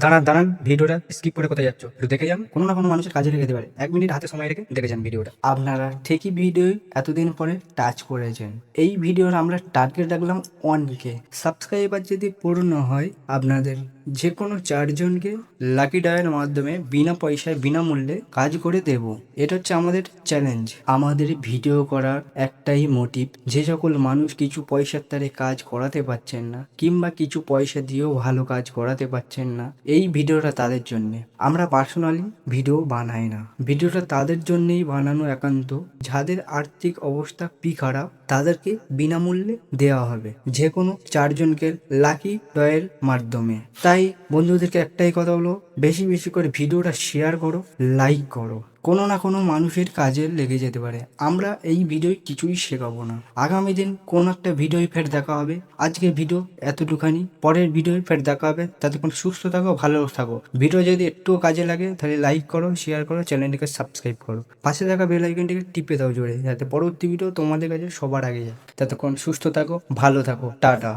দাঁড়ান দাঁড়ান, ভিডিওটা স্কিপ করে কোথায় যাচ্ছ? একটু দেখে যান, কোনো না কোনো মানুষের কাজে লেগে যেতে পারে। 1 মিনিট হাতে সময় রেখে দেখে যান ভিডিওটা। আপনারা ঠিকই ভিডিও এতদিন পরে টাচ করেছেন। এই ভিডিওর আমরা টার্গেট রাখলাম 1K সাবস্ক্রাইবার। যদি পূর্ণ হয় আপনাদের যে কোনো 4জনকে লাকি ড্রয়ের মাধ্যমে বিনা পয়সায় বিনামূল্যে কাজ করে দেব। এটা হচ্ছে আমাদের চ্যালেঞ্জ। আমাদের ভিডিও করার একটাই মোটিভ, যে সকল মানুষ কিছু পয়সার তারে কাজ করাতে পারছেন না কিংবা কিছু পয়সা দিয়েও ভালো কাজ করাতে পারছেন না, এই ভিডিওটা তাদের জন্য। আমরা পার্সোনালি ভিডিও বানাই না, ভিডিওটা তাদের জন্যই বানানো একান্ত। যাদের আর্থিক অবস্থা খারাপ তাদেরকে বিনামূল্যে দেওয়া হবে যে কোনো 4জনকে লাকি ড্রয়ের মাধ্যমে। তাই বন্ধুদেরকে একটাই কথা বলো, বেশি বেশি করে ভিডিওটা শেয়ার করো, লাইক করো। কোনো না কোনো মানুষের কাজে লেগে যেতে পারে। আমরা এই ভিডিও কিছুই শেখাবো না। আগামী দিন কোন একটা ভিডিও ফের দেখা হবে। আজকের ভিডিও এতটুখানি, পরের ভিডিও ফের দেখা হবে। ততক্ষণ সুস্থ থাকো, ভালো থাকো। ভিডিও যদি একটু কাজে লাগে তাহলে লাইক করো, শেয়ার করো, চ্যানেলটিকে সাবস্ক্রাইব করো, পাশে থাকা বেল আইকনটিকে টিপে দাও জোরে, যাতে পরবর্তী ভিডিও তোমাদের কাছে সবার আগে যায়। ততক্ষণ সুস্থ থাকো, ভালো থাকো, টাটা।